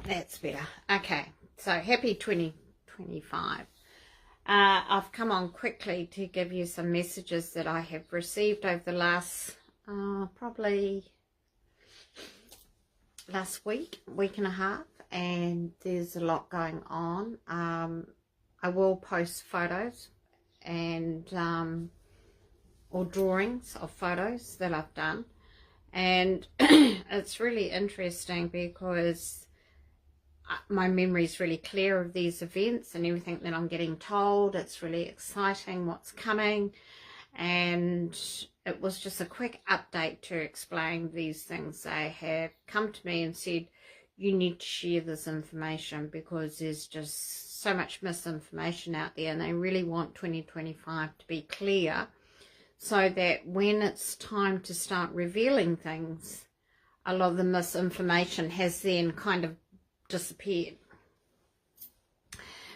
That's better. Okay, so happy 2025. I've come on quickly to give you some messages that I have received over the last, probably last week and a half, and there's a lot going on. I will post photos and or drawings of photos that I've done, and it's really interesting because my memory is really clear of these events and everything that I'm getting told. It's really exciting what's coming, and it was just a quick update to explain these things. They have come to me and said, you need to share this information because there's just so much misinformation out there, and they really want 2025 to be clear so that when it's time to start revealing things, a lot of the misinformation has then kind of disappeared,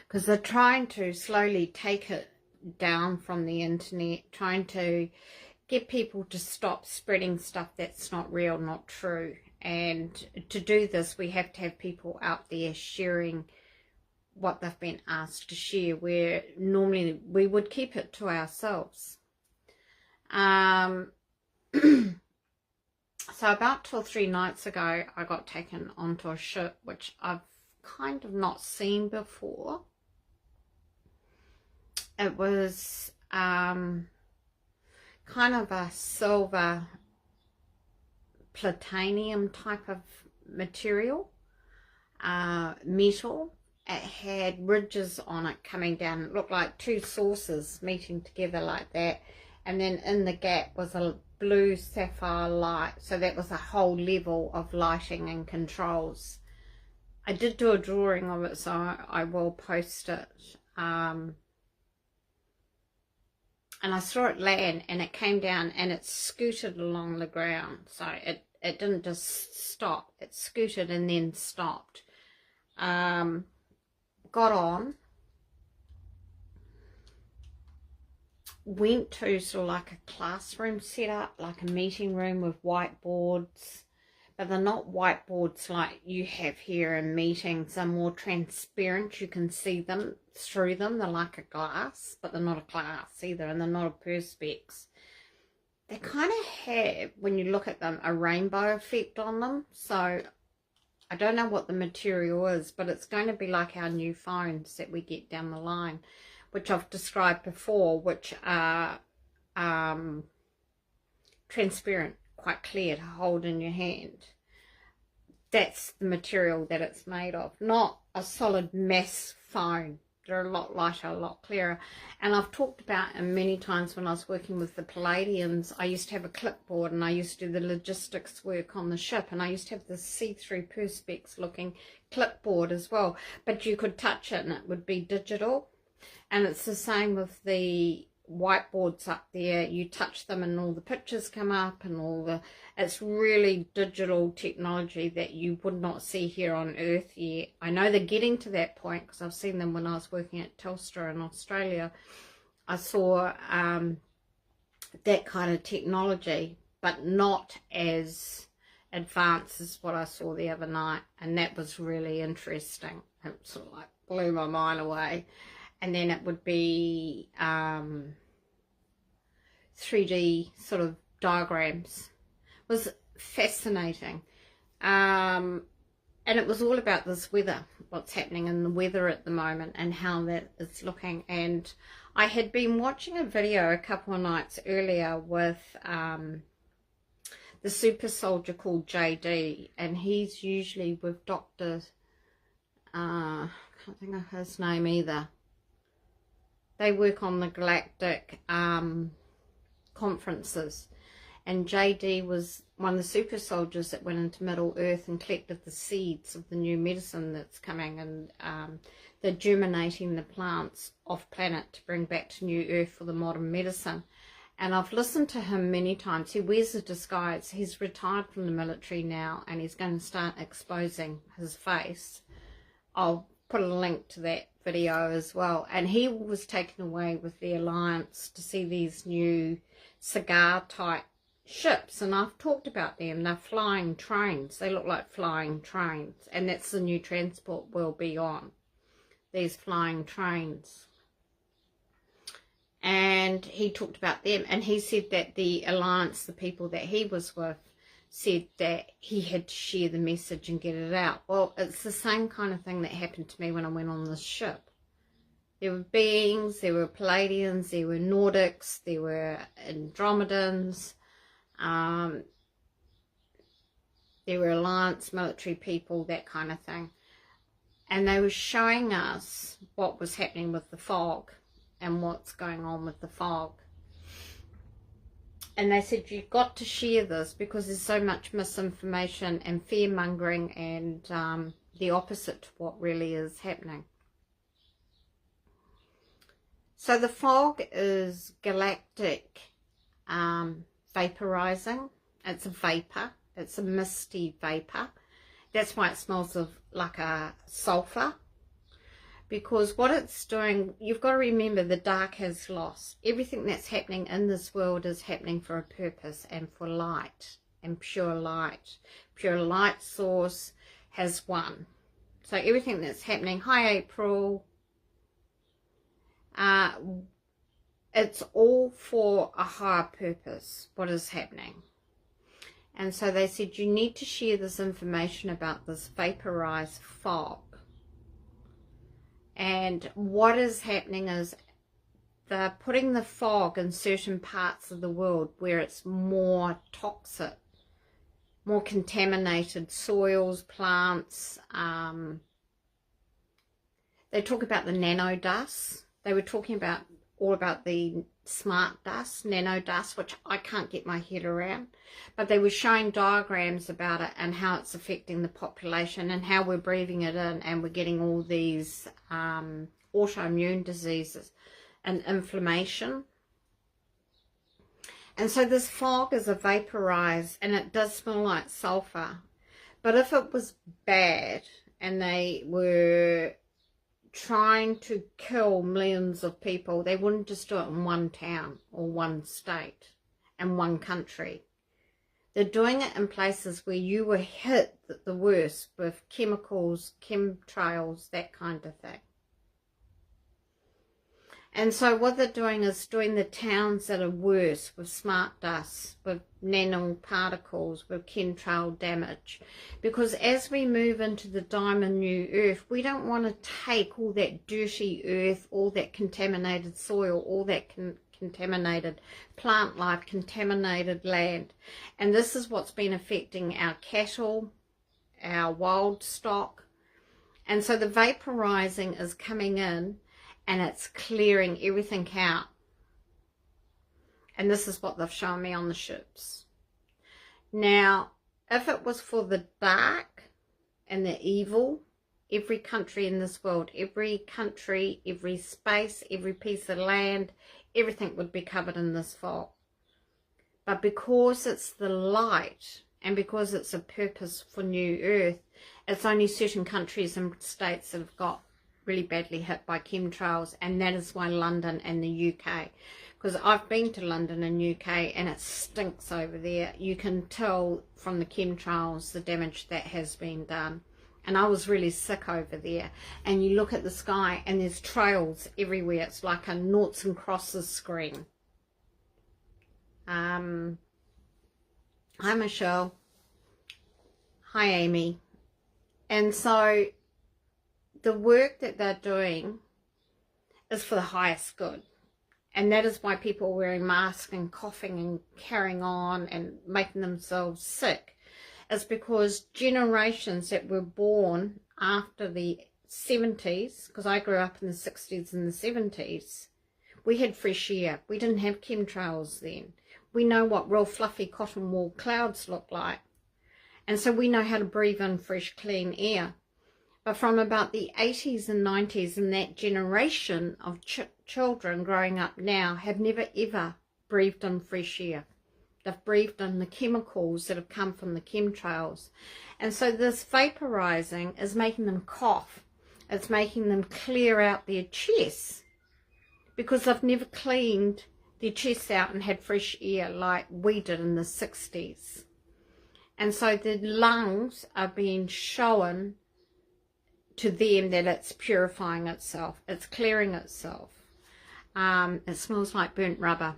because they're trying to slowly take it down from the internet, trying to get people to stop spreading stuff that's not real, not true. And to do this, we have to have people out there sharing what they've been asked to share, where normally we would keep it to ourselves. So about 2 or 3 nights ago, I got taken onto a ship, which I've kind of not seen before. It was kind of a silver platinum type of material, metal. It had ridges on it coming down. It looked like 2 saucers meeting together like that. And then in the gap was a blue sapphire light, so that was a whole level of lighting and controls. I did do a drawing of it, so I will post it. And I saw it land, and it came down and it scooted along the ground, so it didn't just stop, it scooted and then stopped. Got on, went to sort of like a classroom setup, like a meeting room with whiteboards, but they're not whiteboards like you have here in meetings. They're more transparent, you can see them through them. They're like a glass, but they're not a glass either, and they're not a perspex. They kind of have, when you look at them, a rainbow effect on them. So I don't know what the material is, but it's going to be like our new phones that we get down the line, which I've described before, which are transparent, quite clear to hold in your hand. That's the material that it's made of, not a solid mass phone. They're a lot lighter, a lot clearer. And I've talked about it many times when I was working with the Palladians. I used to have a clipboard, and I used to do the logistics work on the ship, and I used to have this see-through perspex looking clipboard as well, but you could touch it and it would be digital. And it's the same with the whiteboards up there. You touch them and all the pictures come up, and it's really digital technology that you would not see here on Earth yet. I know they're getting to that point because I've seen them when I was working at Telstra in Australia. I saw that kind of technology, but not as advanced as what I saw the other night, and that was really interesting. It sort of like blew my mind away. And then it would be 3D sort of diagrams. It was fascinating. And it was all about this weather, what's happening in the weather at the moment and how that is looking. And I had been watching a video a couple of nights earlier with the super soldier called JD, and he's usually with Dr. I can't think of his name either. They work on the galactic conferences, and JD was one of the super soldiers that went into Middle Earth and collected the seeds of the new medicine that's coming, and they're germinating the plants off planet to bring back to New Earth for the modern medicine. And I've listened to him many times. He wears a disguise. He's retired from the military now, and he's going to start exposing his face. I'll put a link to that video as well. And he was taken away with the Alliance to see these new cigar type ships, and I've talked about them. They're flying trains. They look like flying trains, and that's the new transport we'll be on, these flying trains. And he talked about them, and he said that the alliance, the people that he was with, said that he had to share the message and get it out. Well, it's the same kind of thing that happened to me when I went on this ship. There were beings, there were Pleiadians, there were Nordics, there were Andromedans, there were alliance military people, that kind of thing. And they were showing us what was happening with the fog and what's going on with the fog. And they said, you've got to share this because there's so much misinformation and fear-mongering and the opposite to what really is happening. So the fog is galactic vaporizing. It's a vapor. It's a misty vapor. That's why it smells like a sulfur. Because what it's doing, you've got to remember, the dark has lost. Everything that's happening in this world is happening for a purpose and for light and pure light. Pure light source has won. So everything that's happening, hi April, it's all for a higher purpose, what is happening. And so they said, you need to share this information about this vaporized fog. And what is happening is they're putting the fog in certain parts of the world where it's more toxic, more contaminated soils, plants. They talk about the nano dust. They were talking about all about the smart dust, nano dust, which I can't get my head around. But they were showing diagrams about it and how it's affecting the population and how we're breathing it in and we're getting all these autoimmune diseases and inflammation. And so this fog is a vaporized, and it does smell like sulfur. But if it was bad and they were trying to kill millions of people, they wouldn't just do it in one town or one state and one country. They're doing it in places where you were hit the worst with chemicals, chemtrails, that kind of thing. And so what they're doing is doing the towns that are worse with smart dust, with nanoparticles, with chemtrail damage. Because as we move into the diamond new earth, we don't want to take all that dirty earth, all that contaminated soil, all that contaminated plant life, contaminated land. And this is what's been affecting our cattle, our wild stock. And so the vaporizing is coming in, and it's clearing everything out. And this is what they've shown me on the ships. Now, if it was for the dark and the evil, every country in this world, every country, every space, every piece of land, everything would be covered in this fog. But because it's the light and because it's a purpose for New Earth, it's only certain countries and states that have got really badly hit by chemtrails, and that is why London and the UK, because I've been to London and UK and it stinks over there. You can tell from the chemtrails the damage that has been done, and I was really sick over there. And you look at the sky and there's trails everywhere. It's like a noughts and crosses screen. Hi Michelle, hi Amy. And so the work that they're doing is for the highest good. And that is why people are wearing masks and coughing and carrying on and making themselves sick. It's because generations that were born after the 70s, because I grew up in the 60s and the 70s, we had fresh air. We didn't have chemtrails then. We know what real fluffy cotton wool clouds look like. And so we know how to breathe in fresh, clean air. But from about the 80s and 90s, and that generation of children growing up now have never ever breathed in fresh air. They've breathed in the chemicals that have come from the chemtrails. And so this vaporizing is making them cough. It's making them clear out their chests because they've never cleaned their chests out and had fresh air like we did in the 60s. And so the lungs are being shown to them that it's purifying itself, it's clearing itself. It smells like burnt rubber.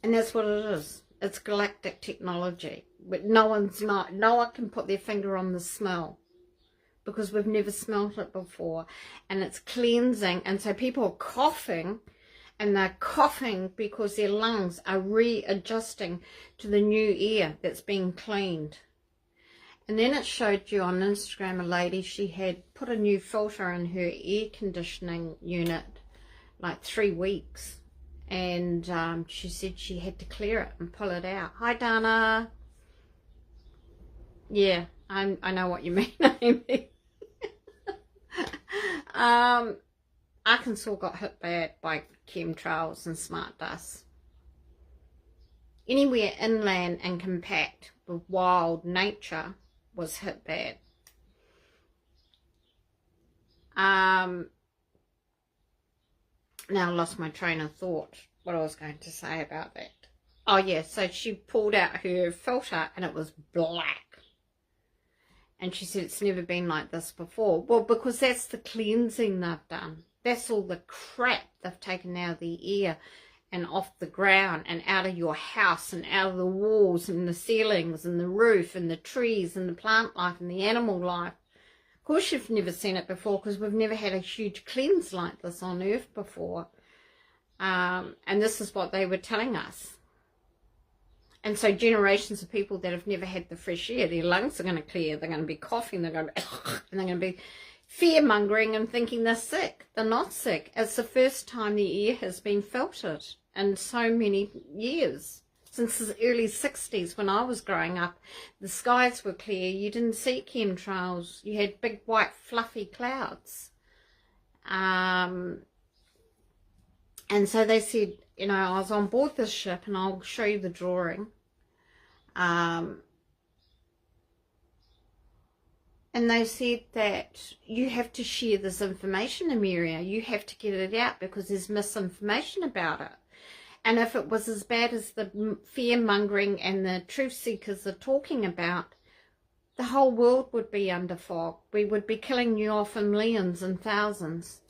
And that's what it is. It's galactic technology. But no one can put their finger on the smell, because we've never smelt it before. And it's cleansing. And so people are coughing, and they're coughing because their lungs are readjusting to the new air that's being cleaned. And then it showed you on Instagram a lady, she had put a new filter in her air conditioning unit like 3 weeks. And she said she had to clear it and pull it out. Hi, Dana. Yeah, I know what you mean, Amy. Arkansas got hit bad by chemtrails and smart dust. Anywhere inland and compact with wild nature was hit bad. Now I lost my train of thought, what I was going to say about that. Oh yeah, so she pulled out her filter and it was black. And she said it's never been like this before. Well, because that's the cleansing they've done. That's all the crap they've taken out of the air and off the ground and out of your house and out of the walls and the ceilings and the roof and the trees and the plant life and the animal life. Of course you've never seen it before, because we've never had a huge cleanse like this on earth before. And this is what they were telling us. And so generations of people that have never had the fresh air, their lungs are going to clear, they're going to be coughing, they're going to be, and they're going to be fear-mongering and thinking they're sick. They're not sick. It's the first time the air has been filtered in so many years. Since the early 60s, when I was growing up, the skies were clear. You didn't see chemtrails. You had big, white, fluffy clouds. And so they said, you know, I was on board this ship, and I'll show you the drawing. And they said that you have to share this information, Amelia. You have to get it out because there's misinformation about it. And if it was as bad as the fear-mongering and the truth seekers are talking about, the whole world would be under fog. We would be killing you off in millions and thousands.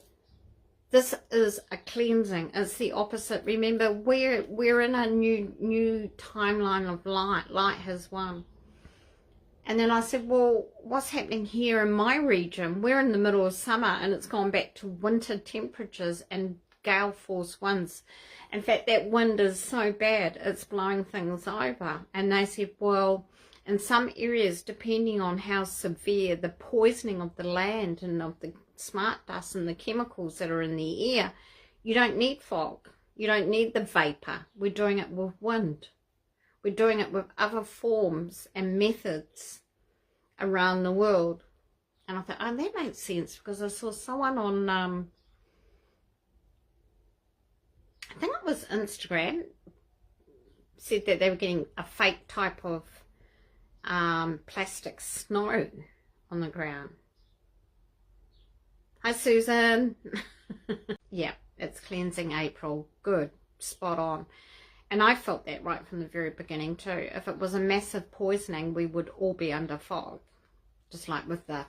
This is a cleansing. It's the opposite. Remember, we're in a new timeline of light. Light has won. And then I said, well, what's happening here in my region? We're in the middle of summer, and it's gone back to winter temperatures and gale force winds. In fact, that wind is so bad, it's blowing things over. And they said, well, in some areas, depending on how severe the poisoning of the land and of the smart dust and the chemicals that are in the air, you don't need fog. You don't need the vapor. We're doing it with wind. We're doing it with other forms and methods around the world. And I thought, oh, that makes sense, because I saw someone on I think it was Instagram, said that they were getting a fake type of plastic snow on the ground. Hi, Susan. Yeah, it's cleansing April. Good, spot on. And I felt that right from the very beginning too. If it was a massive poisoning, we would all be under fog. Just like with it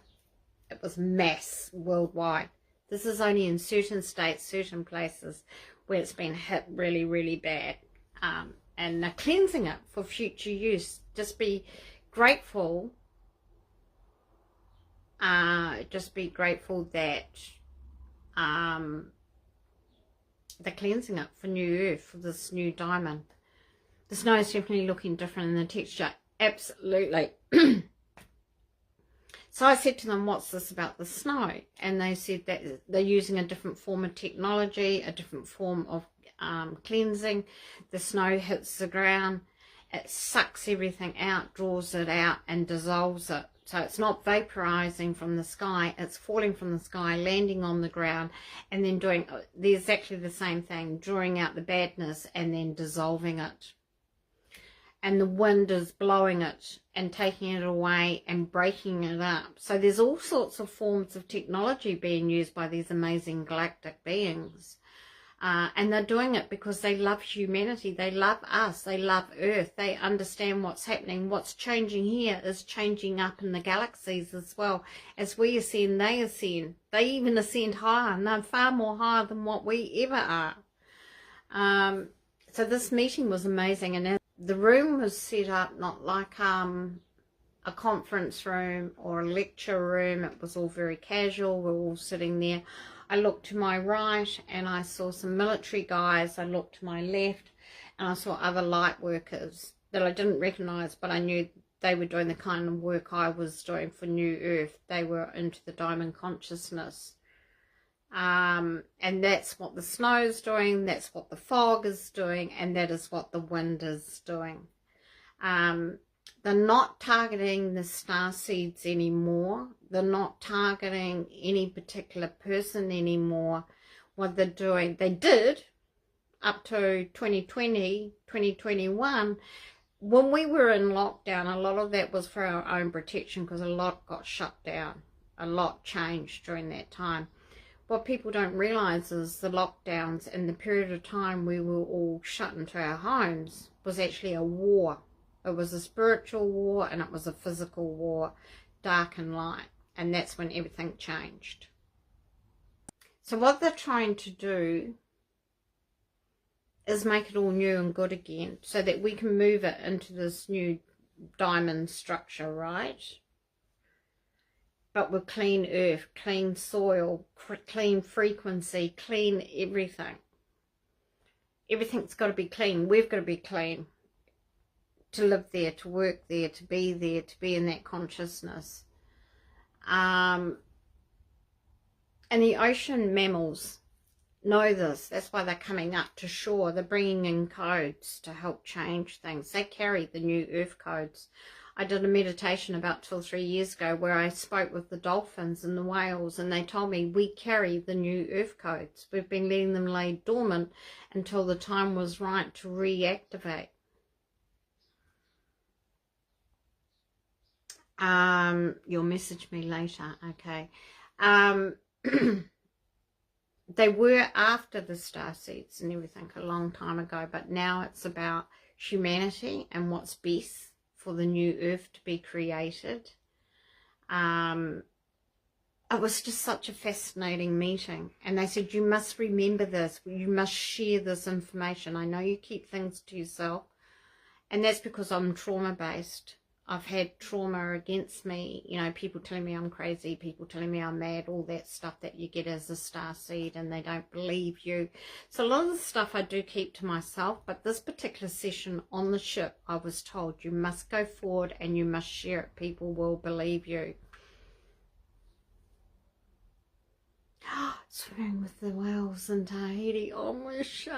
was mass worldwide. This is only in certain states, certain places, where it's been hit really, really bad. And they're cleansing it for future use. Just be grateful. Just be grateful that they're cleansing it for new earth, for this new diamond. The snow is definitely looking different in the texture. Absolutely. So I said to them, what's this about the snow? And they said that they're using a different form of technology, a different form of cleansing. The snow hits the ground, it sucks everything out, draws it out and dissolves it. So it's not vaporizing from the sky, it's falling from the sky, landing on the ground, and then doing exactly the same thing, drawing out the badness and then dissolving it. And the wind is blowing it and taking it away and breaking it up. So there's all sorts of forms of technology being used by these amazing galactic beings. And they're doing it because they love humanity. They love us. They love Earth. They understand what's happening. What's changing here is changing up in the galaxies as well. As we ascend, they ascend. They even ascend higher, and they're far more higher than what we ever are. So this meeting was amazing. And the room was set up not like a conference room or a lecture room. It was all very casual. We're all sitting there. I looked to my right and I saw some military guys. I looked to my left and I saw other light workers that I didn't recognize, but I knew they were doing the kind of work I was doing for New Earth. They were into the diamond consciousness. And that's what the snow's doing, that's what the fog is doing, and that is what the wind is doing. They're not targeting the star seeds anymore. They're not targeting any particular person anymore. What they're doing, they did up to 2020, 2021. When we were in lockdown, a lot of that was for our own protection because a lot got shut down. A lot changed during that time. What people don't realise is the lockdowns and the period of time we were all shut into our homes was actually a war. It was a spiritual war and it was a physical war, dark and light. And that's when everything changed. So what they're trying to do is make it all new and good again so that we can move it into this new diamond structure, right? But with clean earth, clean soil, clean frequency, clean everything. Everything's got to be clean. We've got to be clean. To live there, to work there, to be in that consciousness. And the ocean mammals know this. That's why they're coming up to shore. They're bringing in codes to help change things. They carry the new earth codes. I did a meditation about 2 or 3 years ago where I spoke with the dolphins and the whales, and they told me we carry the new earth codes. We've been letting them lay dormant until the time was right to reactivate. You'll message me later, okay. They were after the starseeds and everything a long time ago, but now it's about humanity and what's best for the new earth to be created. It was just such a fascinating meeting, and they said, you must remember this, you must share this information. I know you keep things to yourself, and that's because I'm trauma-based. I've had trauma against me, you know, people telling me I'm crazy, people telling me I'm mad, all that stuff that you get as a starseed, and they don't believe you. So a lot of the stuff I do keep to myself, but this particular session on the ship, I was told you must go forward and you must share it. People will believe you. Swimming with the whales in Tahiti. Oh, Michelle.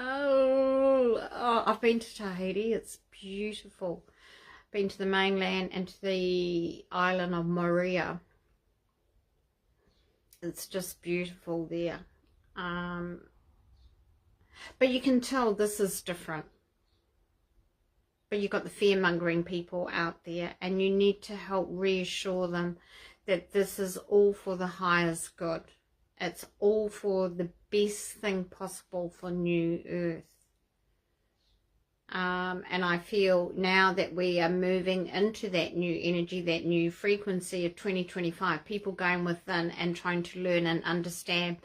Oh, I've been to Tahiti. It's beautiful. Been to the mainland and to the island of Moorea. It's just beautiful there. But you can tell this is different. But you've got the fear-mongering people out there, and you need to help reassure them that this is all for the highest good. It's all for the best thing possible for New Earth. And I feel now that we are moving into that new energy, that new frequency of 2025, people going within and trying to learn and understand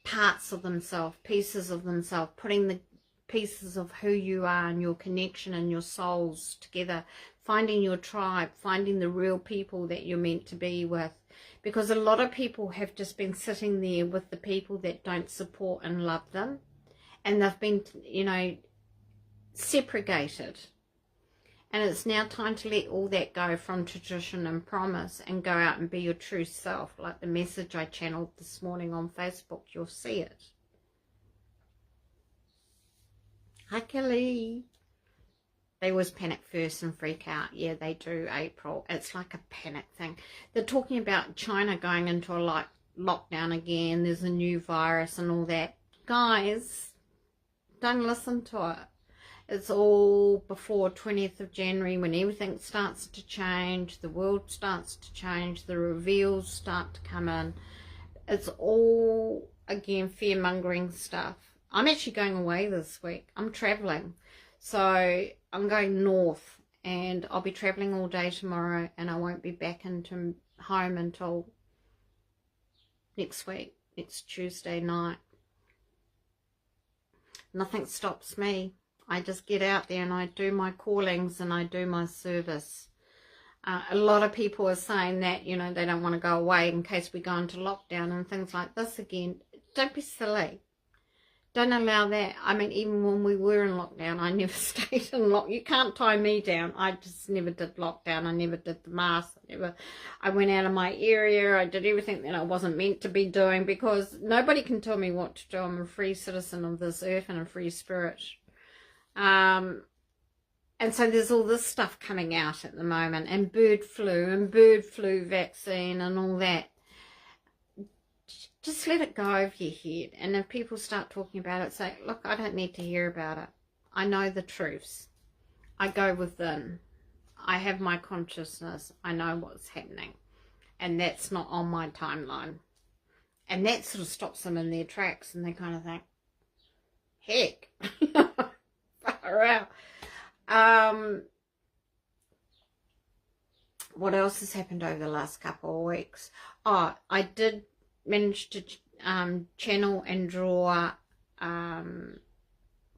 parts of themselves, pieces of themselves, putting the pieces of who you are and your connection and your souls together, finding your tribe, finding the real people that you're meant to be with. Because a lot of people have just been sitting there with the people that don't support and love them. And they've been, you know, segregated, and it's now time to let all that go from tradition and promise and go out and be your true self, like the message I channeled this morning on Facebook. You'll see it. Hi Kelly. They always panic first and freak out. Yeah, they do, April. It's like a panic thing. They're talking about China going into a lockdown again. There's a new virus and all that. Guys, don't listen to it. It's all before 20th of January when everything starts to change, the world starts to change, the reveals start to come in. It's all, again, fear-mongering stuff. I'm actually going away this week. I'm traveling. So I'm going north, and I'll be traveling all day tomorrow, and I won't be back into home until next week, next Tuesday night. Nothing stops me. I just get out there and I do my callings and I do my service. A lot of people are saying that, you know, they don't want to go away in case we go into lockdown and things like this again. Don't be silly. Don't allow that. I mean, even when we were in lockdown, I never stayed in lockdown. You can't tie me down. I just never did lockdown. I never did the mask. I went out of my area. I did everything that I wasn't meant to be doing, because nobody can tell me what to do. I'm a free citizen of this earth and a free spirit. And so there's all this stuff coming out at the moment, and bird flu vaccine and all that. Just let it go over your head. And if people start talking about it, say, look, I don't need to hear about it. I know the truths. I go within. I have my consciousness. I know what's happening. And that's not on my timeline. And that sort of stops them in their tracks, and they kind of think, heck, far out. What else has happened over the last couple of weeks? Oh, I did manage to channel and draw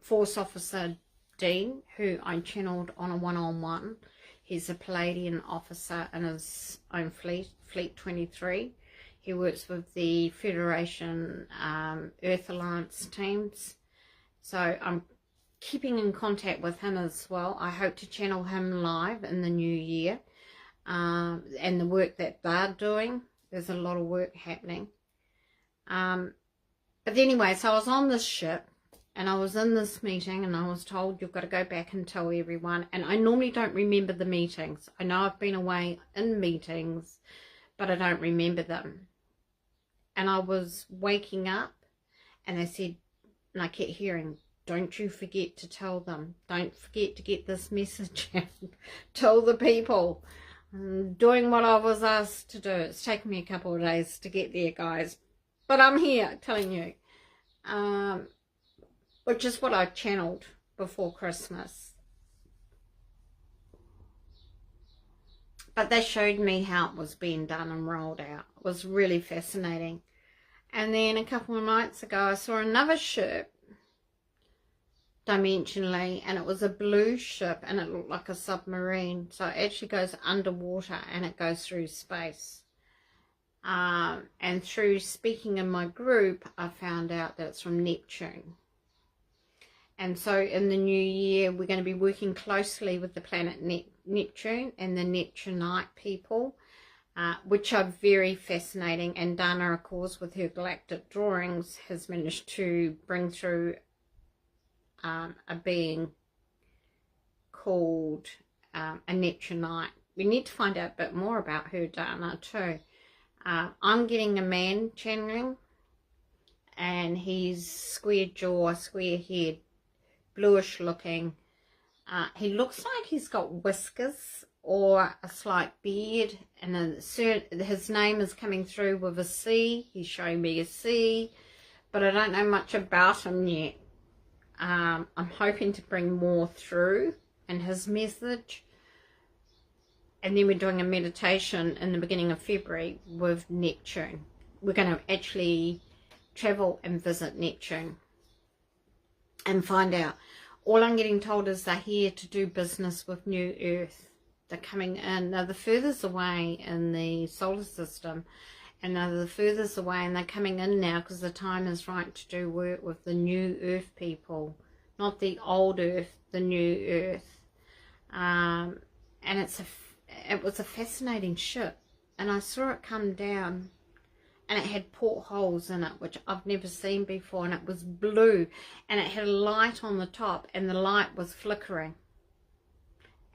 Force Officer Dean, who I channeled on a one-on-one. He's a Palladian officer in his own fleet, Fleet 23. He works with the Federation Earth Alliance teams. So I'm keeping in contact with him as well. I hope to channel him live in the new year. And the work that they're doing. There's a lot of work happening. But anyway, so I was on this ship, and I was in this meeting, and I was told you've got to go back and tell everyone. And I normally don't remember the meetings. I know I've been away in meetings, but I don't remember them. And I was waking up, and they said, and I kept hearing, don't you forget to tell them. Don't forget to get this message out. Tell the people. I'm doing what I was asked to do. It's taken me a couple of days to get there, guys. But I'm here telling you. Which is what I channeled before Christmas. But they showed me how it was being done and rolled out. It was really fascinating. And then a couple of nights ago, I saw another ship, dimensionally, and it was a blue ship, and it looked like a submarine. So it actually goes underwater, and it goes through space. And through speaking in my group, I found out that it's from Neptune. And so in the new year, we're going to be working closely with the planet Neptune and the Neptunite people, which are very fascinating. And Dana, of course, with her galactic drawings, has managed to bring through a being called a Neptunite. We need to find out a bit more about her, Dana, too. I'm getting a man channeling, and he's square jaw, square head, bluish looking. He looks like he's got whiskers or a slight beard, and his name is coming through with a C. He's showing me a C, but I don't know much about him yet. I'm hoping to bring more through in his message. And then we're doing a meditation in the beginning of February with Neptune. We're going to actually travel and visit Neptune and find out. All I'm getting told is they're here to do business with New Earth. They're coming in. They're the furthest away in the solar system, and they're the furthest away, and they're coming in now because the time is right to do work with the New Earth people, not the old Earth, the New Earth. And it was a fascinating ship, and I saw it come down, and it had portholes in it, which I've never seen before, and it was blue, and it had a light on the top, and the light was flickering,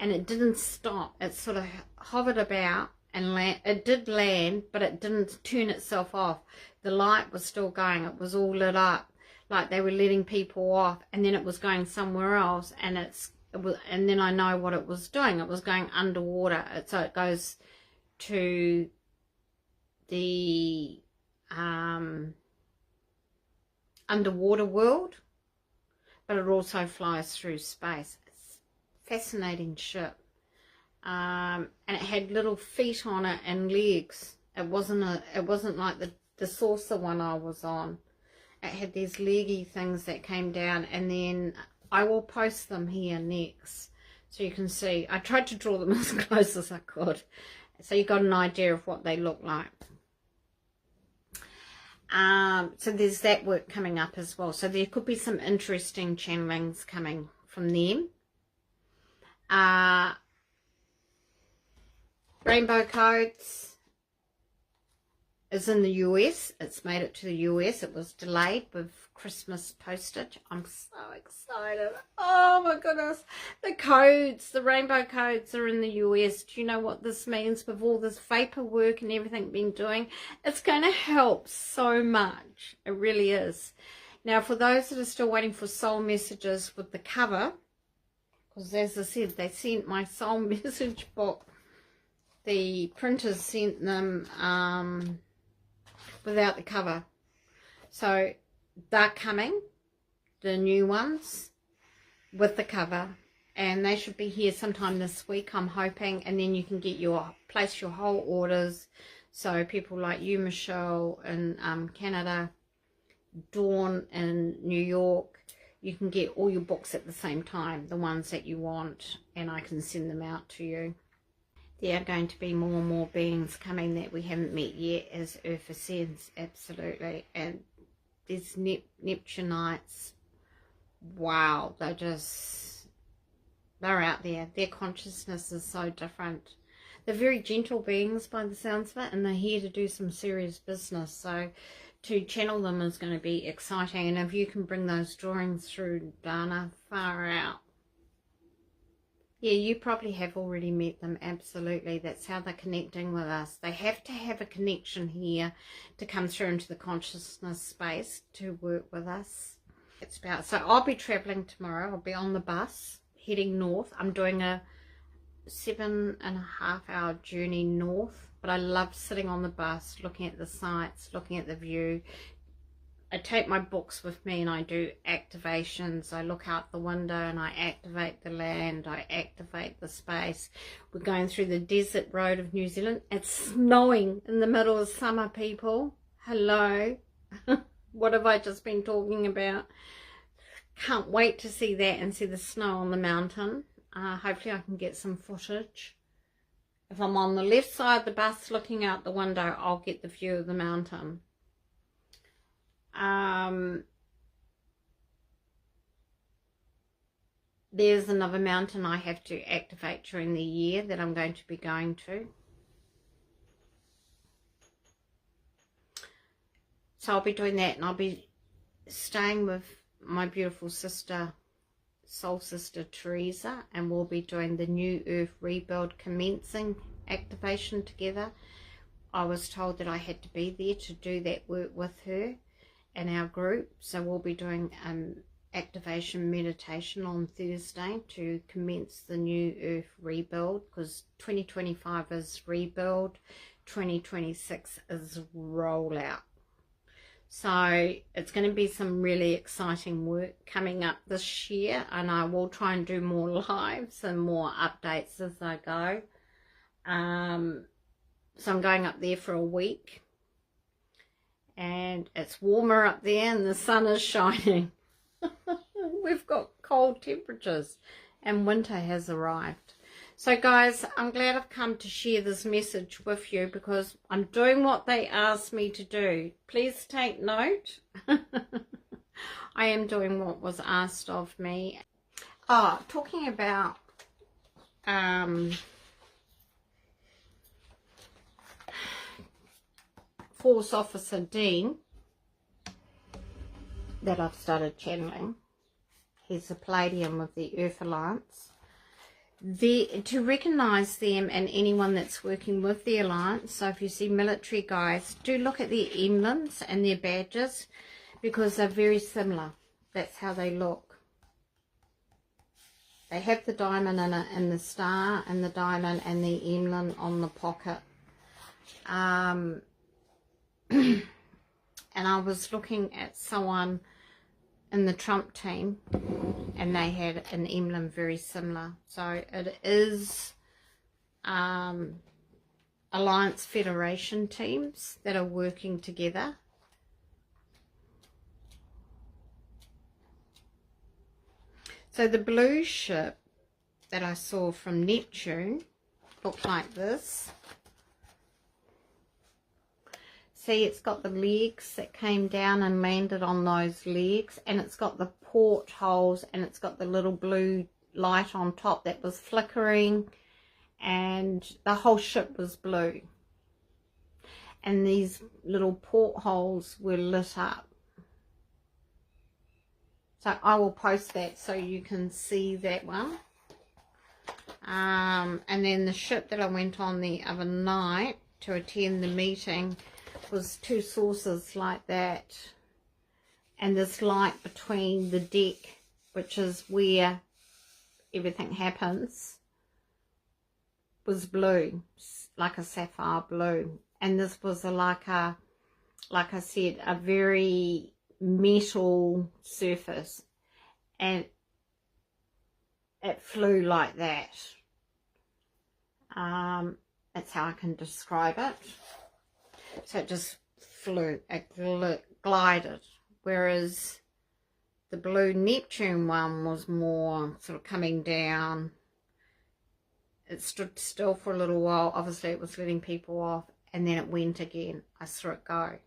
and it didn't stop. It sort of hovered about and it did land, but it didn't turn itself off. The light was still going. It was all lit up, like they were letting people off, and then it was going somewhere else, and and then I know what it was doing. It was going underwater. So it goes to the underwater world, but it also flies through space. It's a fascinating ship. And it had little feet on it and legs. It wasn't like the saucer one I was on. It had these leggy things that came down, and then I will post them here next so you can see. I tried to draw them as close as I could, so you got an idea of what they look like. So there's that work coming up as well. So there could be some interesting channelings coming from them. Rainbow Codes is in the US. It's made it to the US. It was delayed with Christmas postage. I'm so excited. Oh my goodness. The codes, the rainbow codes are in the US. Do you know what this means with all this vapor work and everything being doing? It's going to help so much. It really is. Now, for those that are still waiting for soul messages with the cover, because as I said, they sent my soul message book. The printers sent them without the cover. So they're coming, the new ones, with the cover. And they should be here sometime this week, I'm hoping. And then you can get place your whole orders. So people like you, Michelle, in Canada, Dawn in New York, you can get all your books at the same time, the ones that you want, and I can send them out to you. There are going to be more and more beings coming that we haven't met yet, as Earth ascends, absolutely. And there's Neptunites. Wow, they're out there. Their consciousness is so different. They're very gentle beings by the sounds of it, and they're here to do some serious business. So to channel them is going to be exciting. And if you can bring those drawings through, Dana, far out. Yeah, you probably have already met them, absolutely. That's how they're connecting with us. They have to have a connection here to come through into the consciousness space to work with us. So I'll be travelling tomorrow. I'll be on the bus heading north. I'm doing a 7.5-hour journey north, but I love sitting on the bus, looking at the sights, looking at the view. I take my books with me and I do activations. I look out the window and I activate the land. I activate the space. We're going through the desert road of New Zealand. It's snowing in the middle of summer, people. Hello. What have I just been talking about? Can't wait to see that and see the snow on the mountain. Hopefully I can get some footage. If I'm on the left side of the bus looking out the window, I'll get the view of the mountain. There's another mountain I have to activate during the year that I'm going to be going to. So I'll be doing that, and I'll be staying with my beautiful sister, soul sister Teresa, and we'll be doing the New Earth Rebuild commencing activation together. I was told that I had to be there to do that work with her and our group, so we'll be doing activation meditation on Thursday to commence the New Earth Rebuild, because 2025 is rebuild, 2026 is rollout. So it's going to be some really exciting work coming up this year, and I will try and do more lives and more updates as I go. So I'm going up there for a week, and it's warmer up there and the sun is shining. We've got cold temperatures and winter has arrived. So guys, I'm glad I've come to share this message with you, because I'm doing what they asked me to do. Please take note. I am doing what was asked of me. Talking about Force Officer Dean that I've started channeling. He's a Palladium with the Earth Alliance. To recognise them and anyone that's working with the Alliance, so if you see military guys, do look at their emblems and their badges, because they're very similar. That's how they look. They have the diamond in it, and the star and the diamond and the emblem on the pocket. And I was looking at someone in the Trump team, and they had an emblem very similar. So it is Alliance Federation teams that are working together. So the blue ship that I saw from Neptune looked like this. See, it's got the legs that came down and landed on those legs, and it's got the portholes, and it's got the little blue light on top that was flickering, and the whole ship was blue. And these little portholes were lit up. So I will post that so you can see that one. And then the ship that I went on the other night to attend the meeting was two saucers like that, and this light between the deck, which is where everything happens, was blue, like a sapphire blue. And this was like I said, a very metal surface, and it flew like that. That's how I can describe it. So it just flew, it glided, whereas the blue Neptune one was more sort of coming down. It stood still for a little while. Obviously it was letting people off, and then it went again. I saw it go.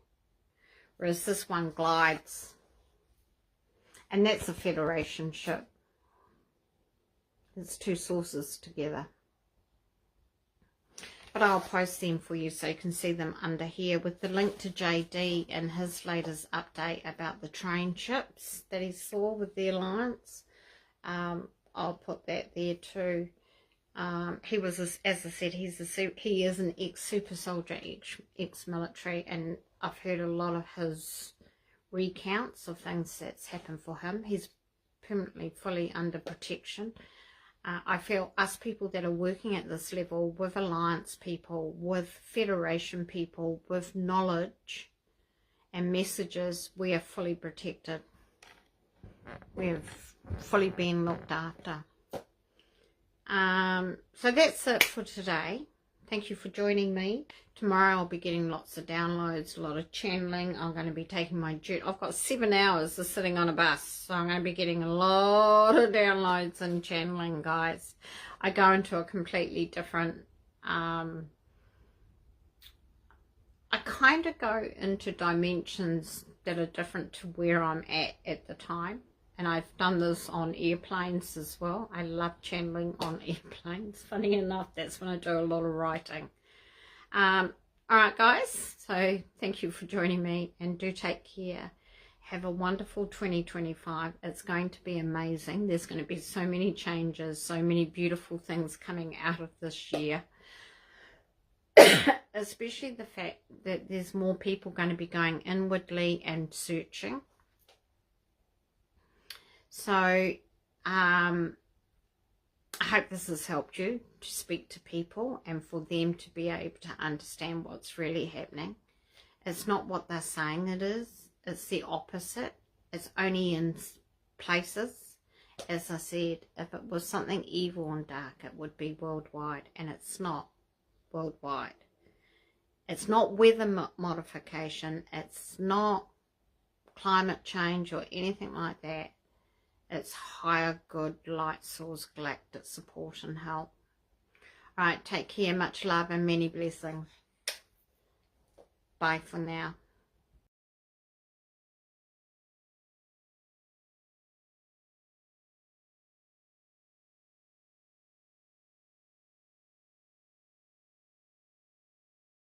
Whereas this one glides. And that's a Federation ship. It's two saucers together. But I'll post them for you so you can see them under here with the link to JD and his latest update about the train ships that he saw with the Alliance. I'll put that there too. He was, as I said, he is an ex-super soldier, ex-military, and I've heard a lot of his recounts of things that's happened for him. He's permanently fully under protection. I feel us people that are working at this level with Alliance people, with Federation people, with knowledge and messages, we are fully protected. We have fully been looked after. So that's it for today. Thank you for joining me. Tomorrow I'll be getting lots of downloads, a lot of channeling. I'm going to be taking my jet. I've got 7 hours of sitting on a bus, so I'm going to be getting a lot of downloads and channeling, guys. I go into a completely different, I kind of go into dimensions that are different to where I'm at the time. And I've done this on airplanes as well. I love channeling on airplanes. Funny enough, that's when I do a lot of writing. Alright guys, so thank you for joining me, and do take care. Have a wonderful 2025. It's going to be amazing. There's going to be so many changes, so many beautiful things coming out of this year. Especially the fact that there's more people going to be going inwardly and searching. So, I hope this has helped you to speak to people and for them to be able to understand what's really happening. It's not what they're saying it is. It's the opposite. It's only in places. As I said, if it was something evil and dark, it would be worldwide, and it's not worldwide. It's not weather modification. It's not climate change or anything like that. It's higher good, light source, galactic support and help. Alright, take care, much love and many blessings. Bye for now.